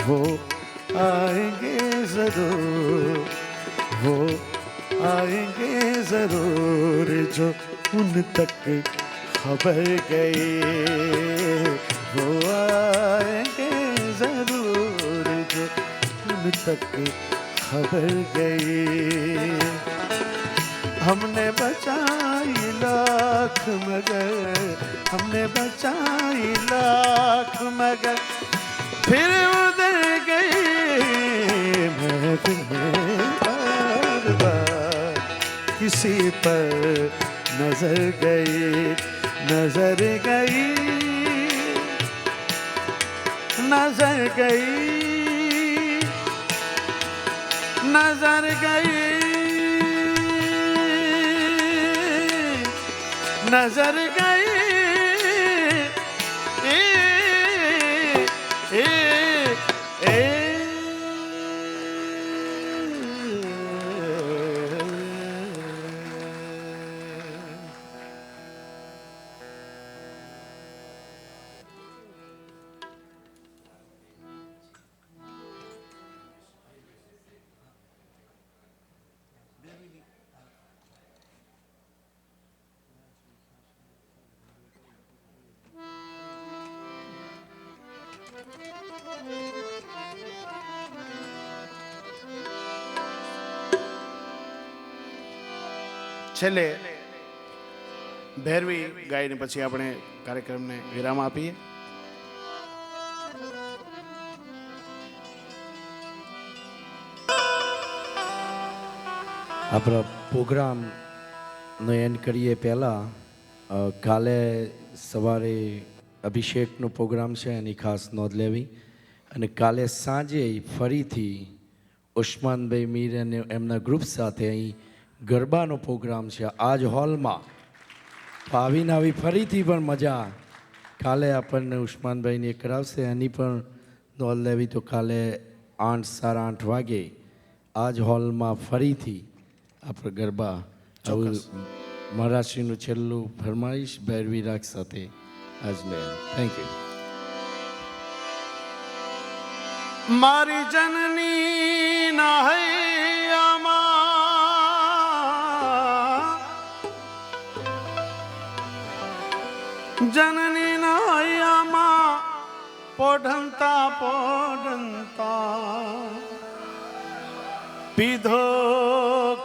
वो आएंगे जरूर, वो आएंगे जरूर जो उन तक खबर गई, वो आएंगे जरूर जो उन तक खबर गई। हमने बचाई लाख मगर, हमने बचाई लाख मगर फिर उधर गई महफिल में बार बार किसी पर नजर गई, नजर गई, नजर गई, नजर गई, नजर गई, છેલ્લે ભૈરવી ગાયને પછી આપણે કાર્યક્રમને વિરામ આપીએ. આપણા પ્રોગ્રામનો એન્ડ કરીએ પહેલાં કાલે સવારે અભિષેકનો પ્રોગ્રામ છે એની ખાસ નોંધ લેવી, અને કાલે સાંજે ફરીથી ઉસ્માનભાઈ મીર અને એમના ગ્રુપ સાથે અહીં ગરબાનો પ્રોગ્રામ છે આજ હોલમાં. આવીને આવી ફરીથી પણ મજા કાલે આપણને ઉસ્માનભાઈને કરાવશે, એની પણ નોંધ લેવી. તો કાલે 8, 8:30 વાગે આજ હોલમાં ફરીથી આપણે ગરબા. આવું મહારાષ્ટ્રીનું છેલ્લું ફરમાઈશ ભૈરવી રાગ સાથે આજને. Thank you. મારી જનની ના હૈયામાં, જનની ના હૈયામાં પોઢંતા પોઢંતા પીધો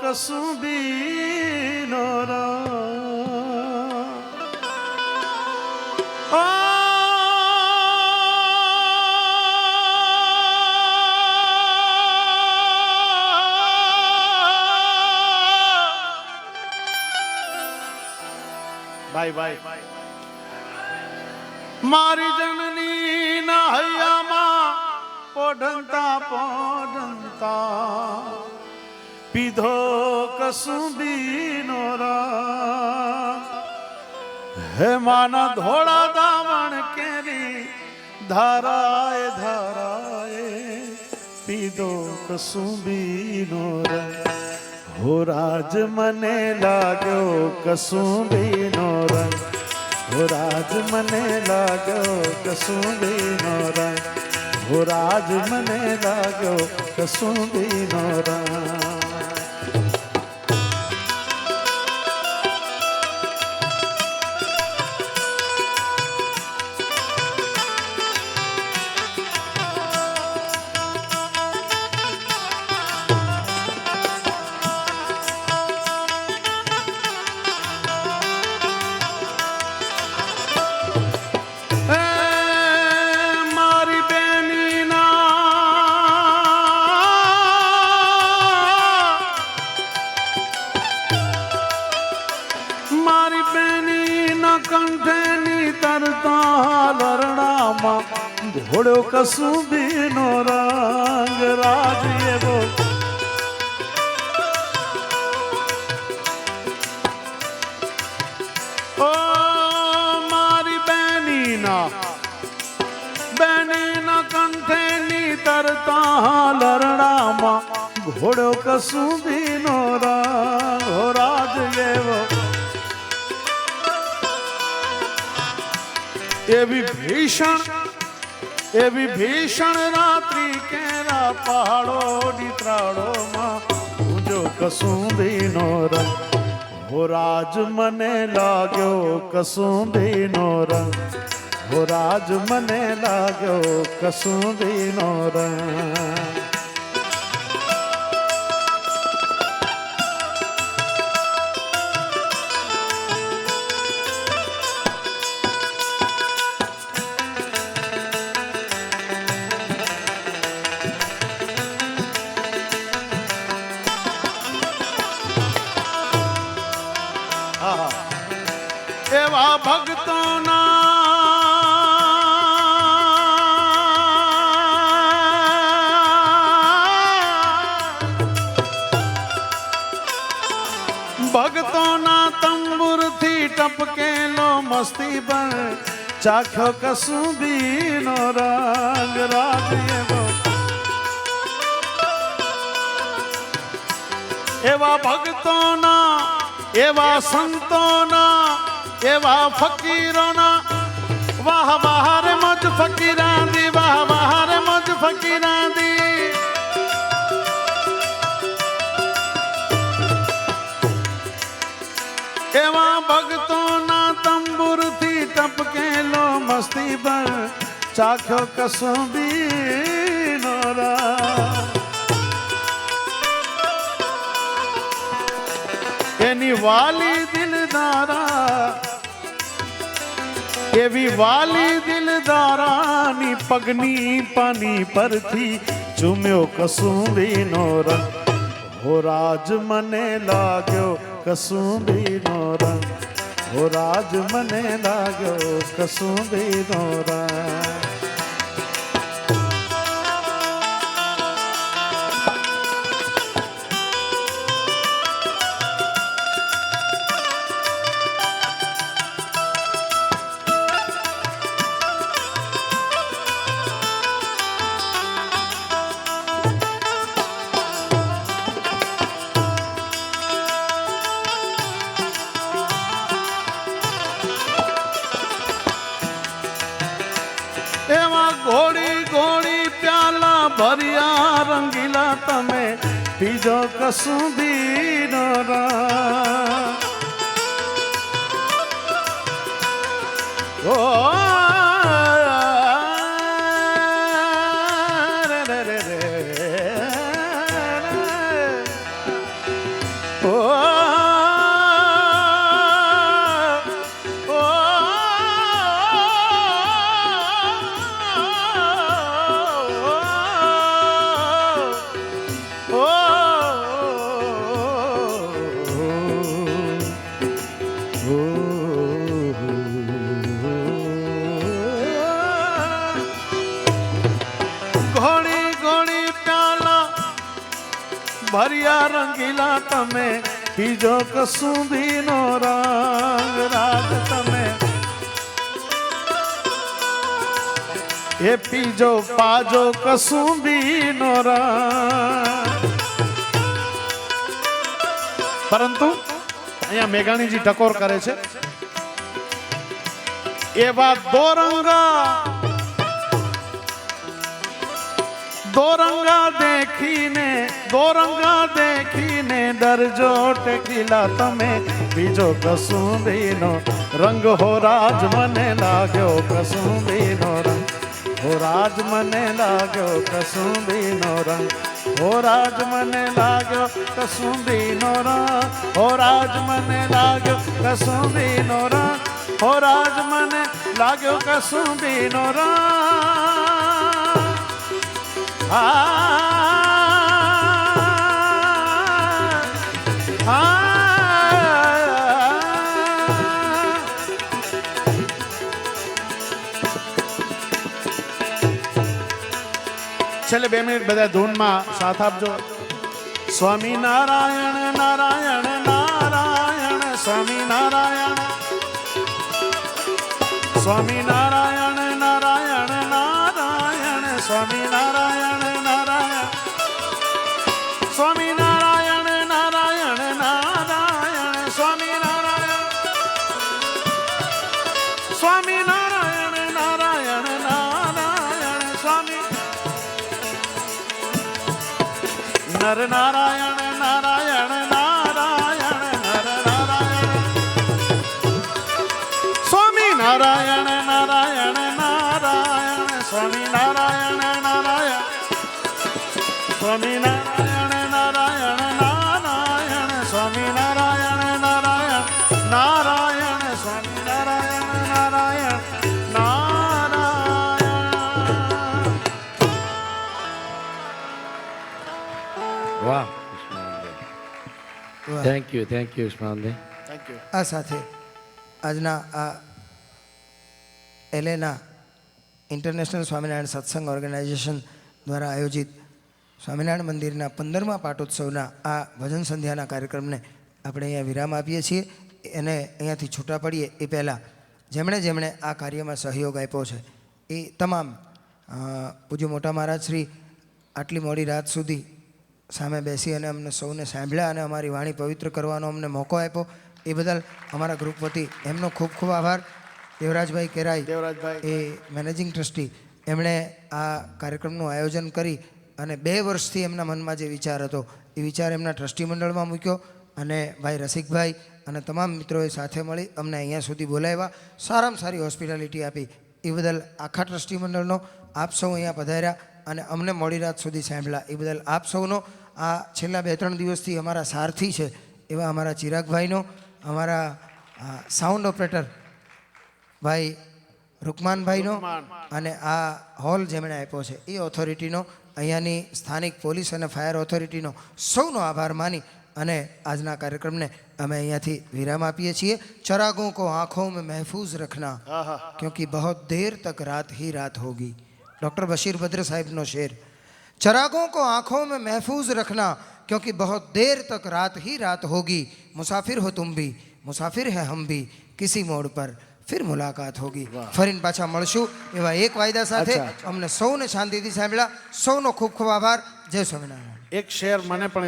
કસુંબીનો ભાઈ ભાઈ મારી જનની ના હૈયામાં પોઢંતા પોઢંતા પીધો કસુંબીનો રાગ. હે માના ધોળા દાવણ કેરી ધારાએ ધારાએ પીધો કસુંબીનો રંગ. હો રાજ મને લાગ્યો કસુંબીનો રંગ, હો રાજ મને લાગ્યો કસુંબીનો રંગ, હો રાજ મને લાગ્યો કસુંબીનો રંગ. ઘોડો કસુંબીનો રંગ રાજ એવો. ઓ મારી બેનીના કંઠેની તરતા લરણામાં ઘોડો કસુંબીનો રંગ હો રાજ એવો. એવી ભીષણ એવી ભીષણ રાત્રિ કેરા પહાડો દીત્રાળોમાં પૂજો કસુંબીનો રંગ હો રાજ મને લાગ્યો કસુંબીનો રંગ હો રાજ મને લાગ્યો કસુંબીનો રંગ એવા ભક્તોના તંબુરથી ટપકેલો મસ્તી પર ચાખ્યો કસુંબીનો રંગ રાજ એવો એવા ભક્તોના એવા સંતોના એવા ફકીરોના વાહ બહાર મજ ફકીરાંદી વાહ બહાર મજ ફકીરાંદી એવા ભક્તોના તંબુરથી ટપકેલો મસ્તી પર ચાખ્યો કસુંબીનો રંગ એની વાલી દિલદારા એવી વાલી દિલદારાની પગની પાની પરથી ચૂમ્યો કસુંબીનો રંગ હો રાજ મને લાગ્યો કસુંબીનો રંગ હો રાજ મને લાગ્યો કસુંબીનો રંગ ઘોડી ઘોડી પ્યાલા ભર્યા રંગીલા તમે પીજો કસુંબીનો રંગ ઓ રે રે રે રે ઓ ભર્યા રંગીલા તમે પીજો કસુંબીનો રંગ રાજ તમે એ પીજો પાજો કસુંબીનો રંગ પરંતુ અહીંયા મેઘાણીજી ટકોર કરે છે એવા દોરંગા દેખીને ડરજો ટેકીલા તમે બીજો કસુંબીનો રંગ હો રાજ મને લાગ્યો કસુંબીનો રંગ હો રાજ મને લાગ્યો કસુંબીનો રંગ હો રાજ મને લાગ્યો કસુંબીનો રંગ હો રાજ મને લાગ્યો કસુંબીનો રંગ હો રાજ મને લાગ્યો કસુંબીનો રંગ છેલ્લે 2 મિનિટ બધા ધૂનમાં સાથ આપજો સ્વામી નારાયણ નારાયણ નારાયણ સ્વામી નારાયણ સ્વામી નારાયણ નારાયણ નારાયણ સ્વામી નારાયણ નારાયણ સ્વામી નારાયણ નારાયણ નારાયણ સ્વામી નારાયણ સ્વામી નારાયણ નારાયણ નારાયણ સ્વામી નર નારાયણ નારાયણ નારાયણ નર નારાયણ સ્વામી નારાયણ નારાયણ નારાયણ સ્વામી નારાયણ નારાયણ સ્વામી નારાયણ નારાયણ નારાયણ સ્વામી નારાયણ નારાયણ નારાયણ સ્વામી નારાયણ નારાયણ નારાયણ. વાહ વાહ. Thank you Usmanbhai. Thank you. આ સાથે આજના આ એલેના ઇન્ટરનેશનલ સ્વામિનારાયણ સત્સંગ ઓર્ગેનાઇઝેશન દ્વારા આયોજિત સ્વામિનારાયણ મંદિરના 15મા પાટોત્સવના આ ભજન સંધ્યાના કાર્યક્રમને આપણે અહીંયા વિરામ આપીએ છીએ. અને અહીંયાથી છૂટા પડીએ એ પહેલાં જેમણે આ કાર્યમાં સહયોગ આપ્યો છે એ તમામ પૂજ્ય મોટા મહારાજ શ્રી આટલી મોડી રાત સુધી સામે બેસી અને અમને સૌને સાંભળ્યા અને અમારી વાણી પવિત્ર કરવાનો અમને મોકો આપ્યો એ બદલ અમારા ગ્રુપ વતી એમનો ખૂબ ખૂબ આભાર. દેવરાજભાઈ કેરાઈ દેવરાજભાઈ એ મેનેજિંગ ટ્રસ્ટી એમણે આ કાર્યક્રમનું આયોજન કરી અને 2 વર્ષથી એમના મનમાં જે વિચાર હતો એ વિચાર એમના ટ્રસ્ટી મંડળમાં મૂક્યો અને ભાઈ રસિકભાઈ અને તમામ મિત્રોએ સાથે મળી અમને અહીંયા સુધી બોલાવ્યા, સારામાં સારી હોસ્પિટાલિટી આપી એ બદલ આખા ટ્રસ્ટી મંડળનો, આપ સૌ અહીંયા પધાર્યા અને અમને મોડી રાત સુધી સાંભળ્યા એ બદલ આપ સૌનો, આ છેલ્લા 2-3 દિવસથી અમારા સારથી છે એવા અમારા ચિરાગભાઈનો, અમારા સાઉન્ડ ઓપરેટર ભાઈ રૂકમાનભાઈનો અને આ હોલ જેમણે આપ્યો છે એ ઓથોરિટીનો, અહીંયાની સ્થાનિક પોલીસ અને ફાયર ઓથોરિટીનો સૌનો આભાર માની અને આજના કાર્યક્રમને અમે અહીંયાથી વિરામ આપીએ છીએ. ચરાગોं को आंखों में महफूज रखना क्योंकि बहुत देर तक रात ही रात होगी. डॉक्टर बशीर बद्र साहिबનો શેર. चरागों को आंखों में महफूज रखना क्योंकि बहुत देर तक रात ही रात होगी. मुसाफिर हो तुम भी, मुसाफिर है हम भी, किसी मोड़ पर फिर मुलाकात होगी. ફરીને પાછા મળશું એવા એક વાયદા સાથે અમને સૌને શાંતિથી સાંભળ્યા. સૌનો ખૂબ ખૂબ આભાર. જય સ્વામિનારાયણ. એક શેર મને પણ